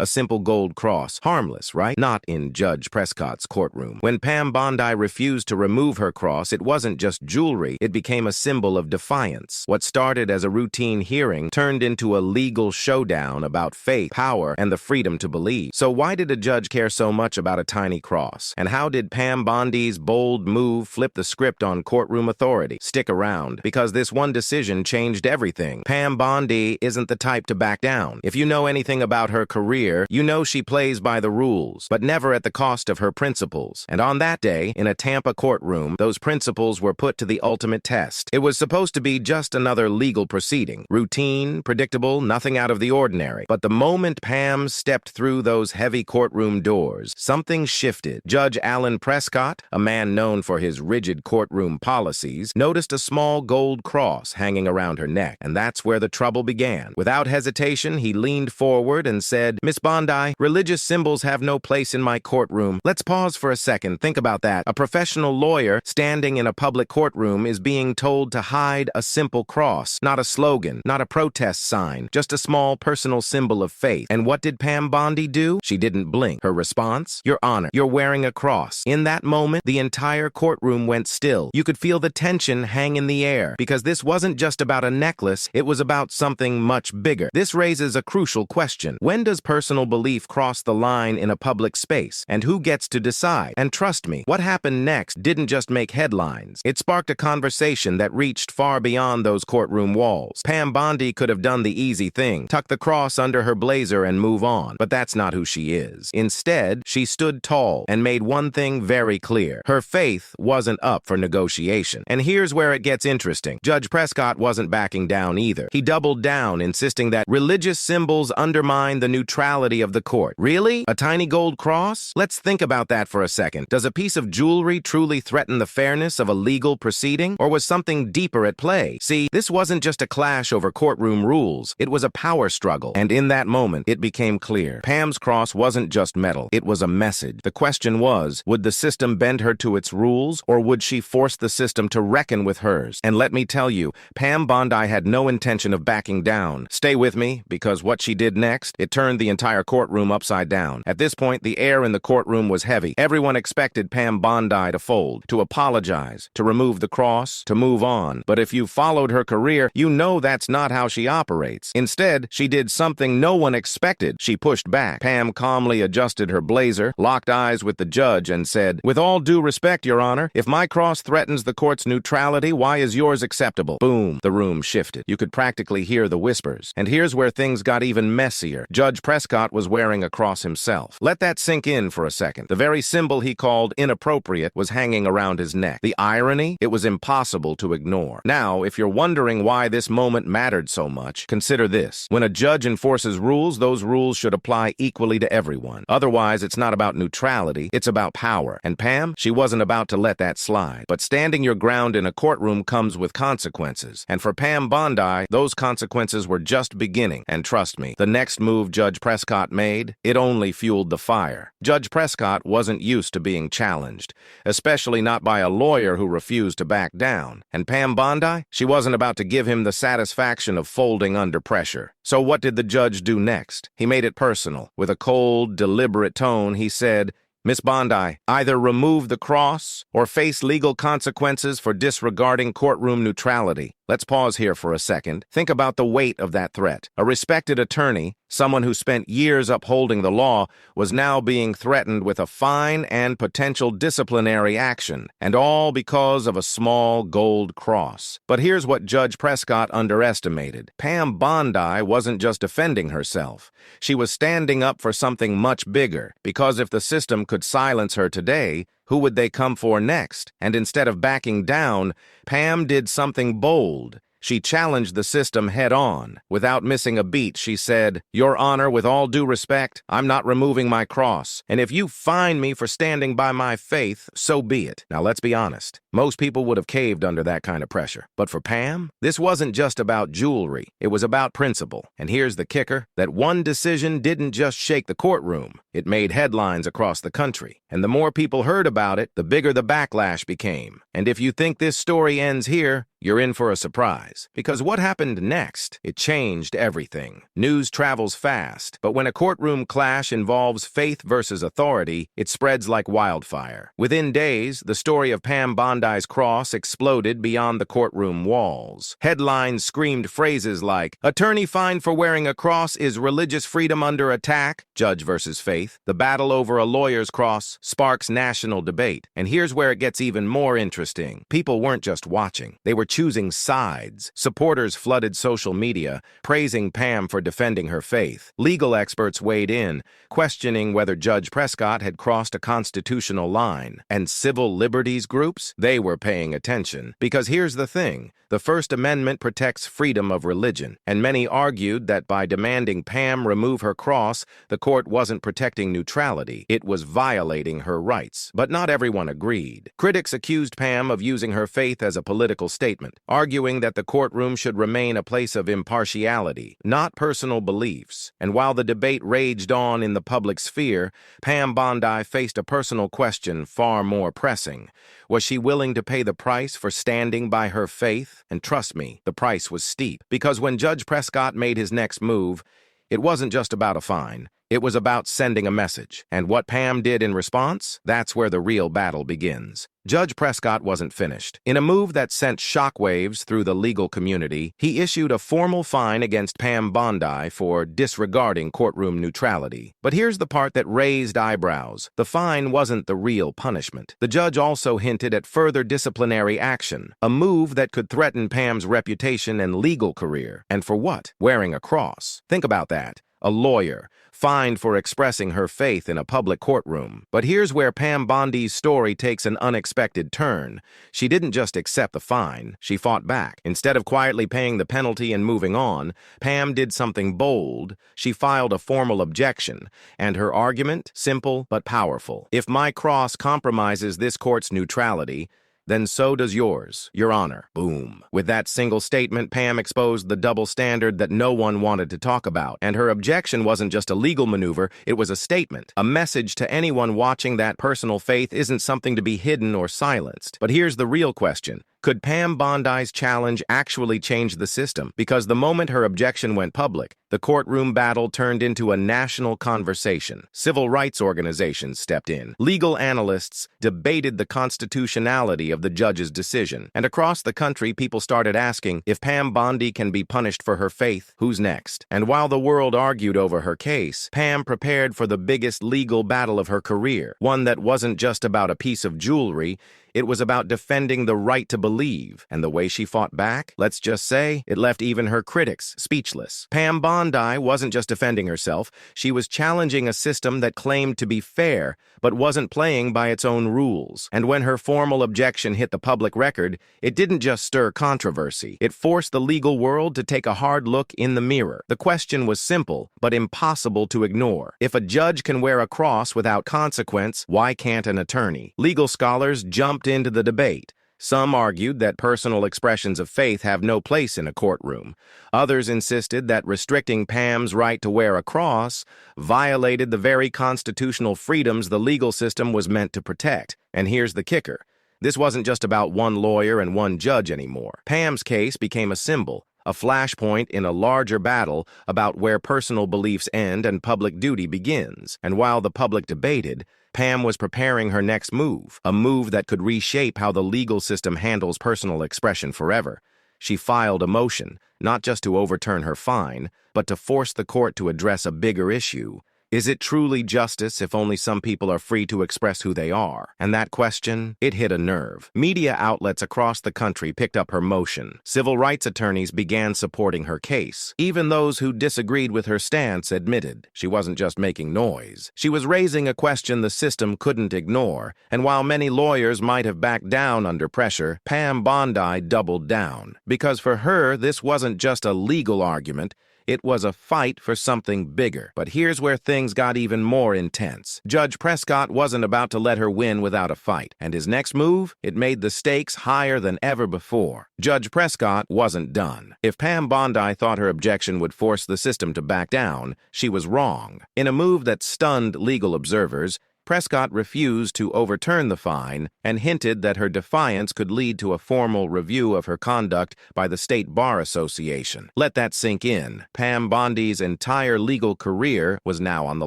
A simple gold cross. Harmless, right? Not in Judge Prescott's courtroom. When Pam Bondi refused to remove her cross, it wasn't just jewelry, it became a symbol of defiance. What started as a routine hearing turned into a legal showdown about faith, power, and the freedom to believe. So why did a judge care so much about a tiny cross? And how did Pam Bondi's bold move flip the script on courtroom authority? Stick around, because this one decision changed everything. Pam Bondi isn't the type to back down. If you know anything about her career, you know she plays by the rules, but never at the cost of her principles. And on that day, in a Tampa courtroom, those principles were put to the ultimate test. It was supposed to be just another legal proceeding. Routine, predictable, nothing out of the ordinary. But the moment Pam stepped through those heavy courtroom doors, something shifted. Judge Alan Prescott, a man known for his rigid courtroom policies, noticed a small gold cross hanging around her neck, and that's where the trouble began. Without hesitation, he leaned forward and said, "Miss Bondi, religious symbols have no place in my courtroom." Let's pause for a second. Think about that. A professional lawyer standing in a public courtroom is being told to hide a simple cross, not a slogan, not a protest sign, just a small personal symbol of faith. And what did Pam Bondi do? She didn't blink. Her response? "Your Honor, you're wearing a cross." In that moment, the entire courtroom went still. You could feel the tension hang in the air, because this wasn't just about a necklace, it was about something much bigger. This raises a crucial question. When does personal belief cross the line in a public space? And who gets to decide? And trust me, what happened next didn't just make headlines. It sparked a conversation that reached far beyond those courtroom walls. Pam Bondi could have done the easy thing, tuck the cross under her blazer and move on. But that's not who she is. Instead, she stood tall and made one thing very clear. Her faith wasn't up for negotiation. And here's where it gets interesting. Judge Prescott wasn't backing down either. He doubled down, insisting that religious symbols undermine the neutrality of the court. Really? A tiny gold cross? Let's think about that for a second. Does a piece of jewelry truly threaten the fairness of a legal proceeding? Or was something deeper at play? See, this wasn't just a clash over courtroom rules. It was a power struggle. And in that moment, it became clear. Pam's cross wasn't just metal. It was a message. The question was, would the system bend her to its rules, or would she force the system to reckon with hers? And let me tell you, Pam Bondi had no intention of backing down. Stay with me, because what she did next, it turned the entire courtroom upside down. At this point, the air in the courtroom was heavy. Everyone expected Pam Bondi to fold, to apologize, to remove the cross, to move on. But if you followed her career, you know that's not how she operates. Instead, she did something no one expected. She pushed back. Pam calmly adjusted her blazer, locked eyes with the judge, and said, "With all due respect, Your Honor, if my cross threatens the court's neutrality, why is yours acceptable?" Boom. The room shifted. You could practically hear the whispers. And here's where things got even messier. Judge Prescott was wearing a cross himself. Let that sink in for a second. The very symbol he called inappropriate was hanging around his neck. The irony? It was impossible to ignore. Now, if you're wondering why this moment mattered so much, consider this. When a judge enforces rules, those rules should apply equally to everyone. Otherwise, it's not about neutrality, it's about power. And Pam, she wasn't about to let that slide. But standing your ground in a courtroom comes with consequences. And for Pam Bondi, those consequences were just beginning. And trust me, the next move Judge Prescott made, it only fueled the fire. Judge Prescott wasn't used to being challenged, especially not by a lawyer who refused to back down. And Pam Bondi, she wasn't about to give him the satisfaction of folding under pressure. So what did the judge do next? He made it personal. With a cold, deliberate tone, he said, "Miss Bondi, either remove the cross or face legal consequences for disregarding courtroom neutrality." Let's pause here for a second. Think about the weight of that threat. A respected attorney, someone who spent years upholding the law, was now being threatened with a fine and potential disciplinary action, and all because of a small gold cross. But here's what Judge Prescott underestimated. Pam Bondi wasn't just defending herself. She was standing up for something much bigger, because if the system could silence her today, who would they come for next? And instead of backing down, Pam did something bold. She challenged the system head-on. Without missing a beat, she said, "Your Honor, with all due respect, I'm not removing my cross. And if you fine me for standing by my faith, so be it." Now, let's be honest. Most people would have caved under that kind of pressure. But for Pam, this wasn't just about jewelry. It was about principle. And here's the kicker, that one decision didn't just shake the courtroom. It made headlines across the country, and the more people heard about it, the bigger the backlash became. And if you think this story ends here, you're in for a surprise. Because what happened next? It changed everything. News travels fast, but when a courtroom clash involves faith versus authority, it spreads like wildfire. Within days, the story of Pam Bondi's cross exploded beyond the courtroom walls. Headlines screamed phrases like, "Attorney fined for wearing a cross, is religious freedom under attack?" Judge versus faith. The battle over a lawyer's cross sparks national debate. And here's where it gets even more interesting. People weren't just watching. They were choosing sides. Supporters flooded social media, praising Pam for defending her faith. Legal experts weighed in, questioning whether Judge Prescott had crossed a constitutional line. And civil liberties groups? They were paying attention. Because here's the thing. The First Amendment protects freedom of religion, and many argued that by demanding Pam remove her cross, the court wasn't protecting neutrality, it was violating her rights. But not everyone agreed. Critics accused Pam of using her faith as a political statement, arguing that the courtroom should remain a place of impartiality, not personal beliefs. And while the debate raged on in the public sphere, Pam Bondi faced a personal question far more pressing. Was she willing to pay the price for standing by her faith? And trust me, the price was steep. Because when Judge Prescott made his next move, it wasn't just about a fine. It was about sending a message. And what Pam did in response? That's where the real battle begins. Judge Prescott wasn't finished. In a move that sent shockwaves through the legal community, he issued a formal fine against Pam Bondi for disregarding courtroom neutrality. But here's the part that raised eyebrows. The fine wasn't the real punishment. The judge also hinted at further disciplinary action, a move that could threaten Pam's reputation and legal career. And for what? Wearing a cross. Think about that. A lawyer, fined for expressing her faith in a public courtroom. But here's where Pam Bondi's story takes an unexpected turn. She didn't just accept the fine, she fought back. Instead of quietly paying the penalty and moving on, Pam did something bold. She filed a formal objection, and her argument, simple but powerful. If my cross compromises this court's neutrality, then so does yours, Your Honor. Boom. With that single statement, Pam exposed the double standard that no one wanted to talk about. And her objection wasn't just a legal maneuver, it was a statement, a message to anyone watching that personal faith isn't something to be hidden or silenced. But here's the real question. Could Pam Bondi's challenge actually change the system? Because the moment her objection went public, the courtroom battle turned into a national conversation. Civil rights organizations stepped in. Legal analysts debated the constitutionality of the judge's decision. And across the country, people started asking, if Pam Bondi can be punished for her faith, who's next? And while the world argued over her case, Pam prepared for the biggest legal battle of her career, one that wasn't just about a piece of jewelry. It was about defending the right to believe, and the way she fought back, let's just say, it left even her critics speechless. Pam Bondi wasn't just defending herself, she was challenging a system that claimed to be fair, but wasn't playing by its own rules. And when her formal objection hit the public record, it didn't just stir controversy. It forced the legal world to take a hard look in the mirror. The question was simple, but impossible to ignore. If a judge can wear a cross without consequence, why can't an attorney? Legal scholars jumped into the debate. Some argued that personal expressions of faith have no place in a courtroom. Others insisted that restricting Pam's right to wear a cross violated the very constitutional freedoms the legal system was meant to protect. And here's the kicker. This wasn't just about one lawyer and one judge anymore. Pam's case became a symbol, a flashpoint in a larger battle about where personal beliefs end and public duty begins. And while the public debated, Pam was preparing her next move, a move that could reshape how the legal system handles personal expression forever. She filed a motion, not just to overturn her fine, but to force the court to address a bigger issue. Is it truly justice if only some people are free to express who they are? And that question, it hit a nerve. Media outlets across the country picked up her motion. Civil rights attorneys began supporting her case. Even those who disagreed with her stance admitted she wasn't just making noise. She was raising a question the system couldn't ignore. And while many lawyers might have backed down under pressure, Pam Bondi doubled down. Because for her, this wasn't just a legal argument. It was a fight for something bigger. But here's where things got even more intense. Judge Prescott wasn't about to let her win without a fight, and his next move, it made the stakes higher than ever before. Judge Prescott wasn't done. If Pam Bondi thought her objection would force the system to back down, she was wrong. In a move that stunned legal observers, Prescott refused to overturn the fine and hinted that her defiance could lead to a formal review of her conduct by the State Bar Association. Let that sink in. Pam Bondi's entire legal career was now on the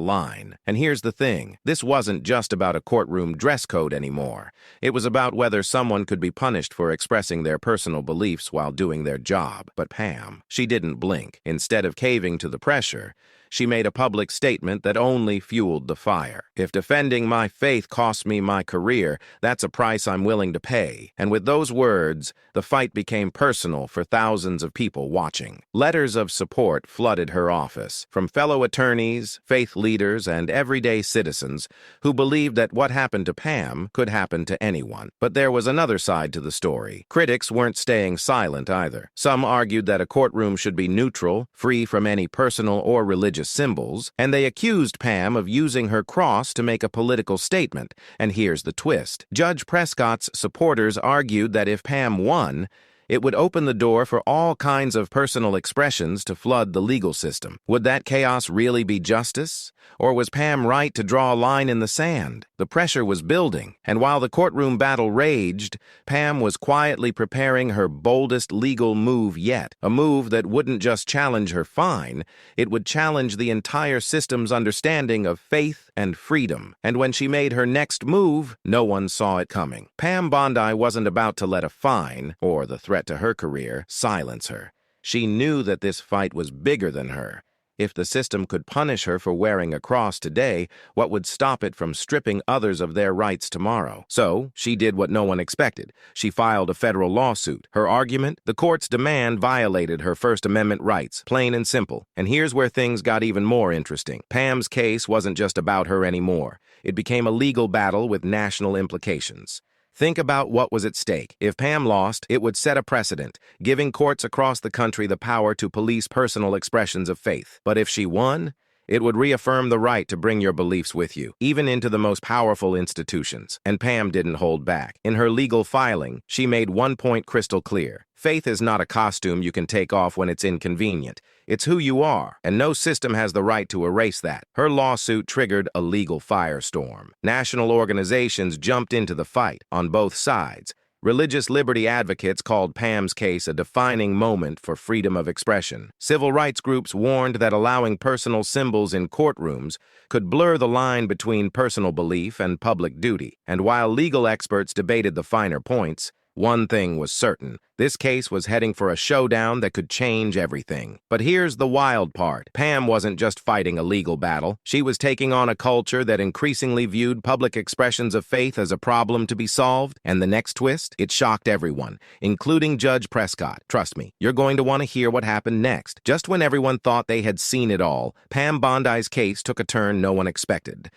line. And here's the thing. This wasn't just about a courtroom dress code anymore. It was about whether someone could be punished for expressing their personal beliefs while doing their job. But Pam, she didn't blink. Instead of caving to the pressure, she made a public statement that only fueled the fire. If defending my faith costs me my career, that's a price I'm willing to pay. And with those words, the fight became personal for thousands of people watching. Letters of support flooded her office from fellow attorneys, faith leaders, and everyday citizens who believed that what happened to Pam could happen to anyone. But there was another side to the story. Critics weren't staying silent either. Some argued that a courtroom should be neutral, free from any personal or religious symbols, and they accused Pam of using her cross to make a political statement. And here's the twist. Judge Prescott's supporters argued that if Pam won, it would open the door for all kinds of personal expressions to flood the legal system. Would that chaos really be justice? Or was Pam right to draw a line in the sand? The pressure was building, and while the courtroom battle raged, Pam was quietly preparing her boldest legal move yet. A move that wouldn't just challenge her fine, it would challenge the entire system's understanding of faith and freedom. And when she made her next move, no one saw it coming. Pam Bondi wasn't about to let a fine, or the threat to her career, silence her. She knew that this fight was bigger than her. If the system could punish her for wearing a cross today, what would stop it from stripping others of their rights tomorrow? So, she did what no one expected. She filed a federal lawsuit. Her argument? The court's demand violated her First Amendment rights, plain and simple. And here's where things got even more interesting. Pam's case wasn't just about her anymore. It became a legal battle with national implications. Think about what was at stake. If Pam lost, it would set a precedent, giving courts across the country the power to police personal expressions of faith. But if she won, it would reaffirm the right to bring your beliefs with you, even into the most powerful institutions. And Pam didn't hold back. In her legal filing, she made one point crystal clear. Faith is not a costume you can take off when it's inconvenient. It's who you are, and no system has the right to erase that. Her lawsuit triggered a legal firestorm. National organizations jumped into the fight on both sides. Religious liberty advocates called Pam's case a defining moment for freedom of expression. Civil rights groups warned that allowing personal symbols in courtrooms could blur the line between personal belief and public duty. And while legal experts debated the finer points, one thing was certain. This case was heading for a showdown that could change everything. But here's the wild part. Pam wasn't just fighting a legal battle. She was taking on a culture that increasingly viewed public expressions of faith as a problem to be solved. And the next twist? It shocked everyone, including Judge Prescott. Trust me, you're going to want to hear what happened next. Just when everyone thought they had seen it all, Pam Bondi's case took a turn no one expected.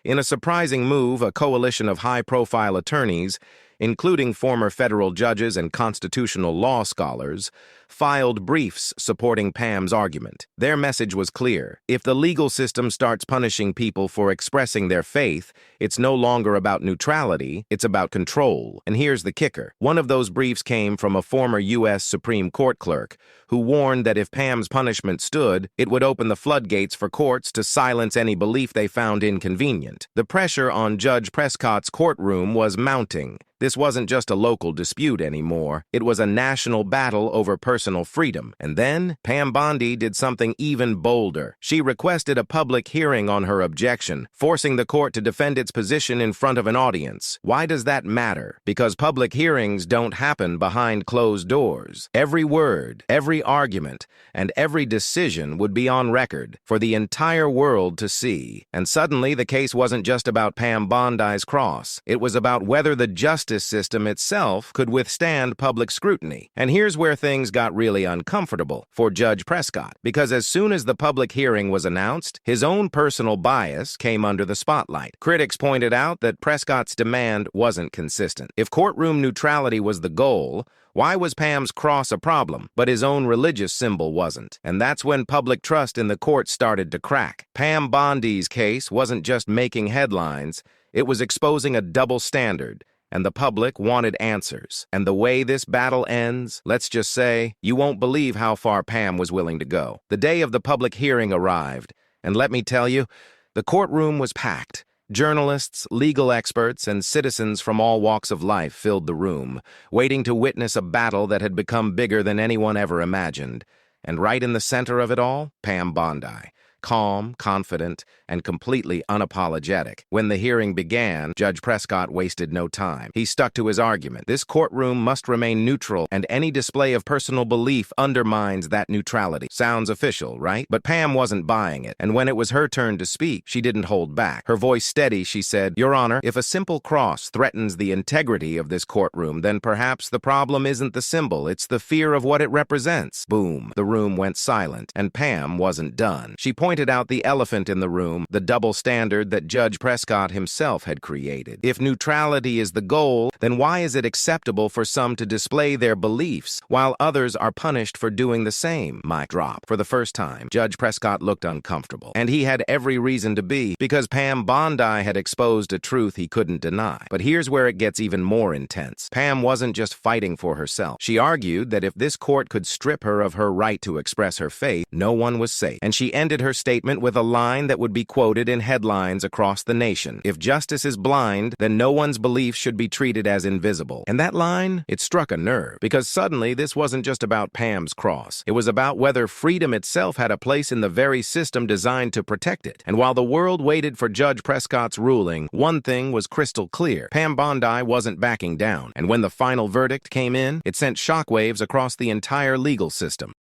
In a surprising move, a coalition of high-profile attorneys, including former federal judges and constitutional law scholars, filed briefs supporting Pam's argument. Their message was clear. If the legal system starts punishing people for expressing their faith, it's no longer about neutrality, it's about control. And here's the kicker. One of those briefs came from a former U.S. Supreme Court clerk who warned that if Pam's punishment stood, it would open the floodgates for courts to silence any belief they found inconvenient. The pressure on Judge Prescott's courtroom was mounting. This wasn't just a local dispute anymore. It was a national battle over personal freedom. And then, Pam Bondi did something even bolder. She requested a public hearing on her objection, forcing the court to defend its position in front of an audience. Why does that matter? Because public hearings don't happen behind closed doors. Every word, every argument, and every decision would be on record for the entire world to see. And suddenly, the case wasn't just about Pam Bondi's cross. It was about whether the justice justice system itself could withstand public scrutiny. And here's where things got really uncomfortable for Judge Prescott, because as soon as the public hearing was announced, his own personal bias came under the spotlight. Critics pointed out that Prescott's demand wasn't consistent. If courtroom neutrality was the goal, why was Pam's cross a problem, but his own religious symbol wasn't? And that's when public trust in the court started to crack. Pam Bondi's case wasn't just making headlines, it was exposing a double standard, and the public wanted answers. And the way this battle ends, let's just say, you won't believe how far Pam was willing to go. The day of the public hearing arrived, and let me tell you, the courtroom was packed. Journalists, legal experts, and citizens from all walks of life filled the room, waiting to witness a battle that had become bigger than anyone ever imagined. And right in the center of it all, Pam Bondi. Calm, confident, and completely unapologetic. When the hearing began, Judge Prescott wasted no time. He stuck to his argument. This courtroom must remain neutral, and any display of personal belief undermines that neutrality. Sounds official, right? But Pam wasn't buying it, and when it was her turn to speak, she didn't hold back. Her voice steady, she said, "Your Honor, if a simple cross threatens the integrity of this courtroom, then perhaps the problem isn't the symbol, it's the fear of what it represents." Boom. The room went silent, and Pam wasn't done. She pointed out the elephant in the room, the double standard that Judge Prescott himself had created. If neutrality is the goal, then why is it acceptable for some to display their beliefs while others are punished for doing the same? Mic drop. For the first time, Judge Prescott looked uncomfortable. And he had every reason to be, because Pam Bondi had exposed a truth he couldn't deny. But here's where it gets even more intense. Pam wasn't just fighting for herself. She argued that if this court could strip her of her right to express her faith, no one was safe. And she ended her statement with a line that would be quoted in headlines across the nation. If justice is blind, then no one's beliefs should be treated as invisible. And that line, it struck a nerve, because suddenly this wasn't just about Pam's cross. It was about whether freedom itself had a place in the very system designed to protect it. And while the world waited for Judge Prescott's ruling, one thing was crystal clear. Pam Bondi wasn't backing down. And when the final verdict came in, it sent shockwaves across the entire legal system.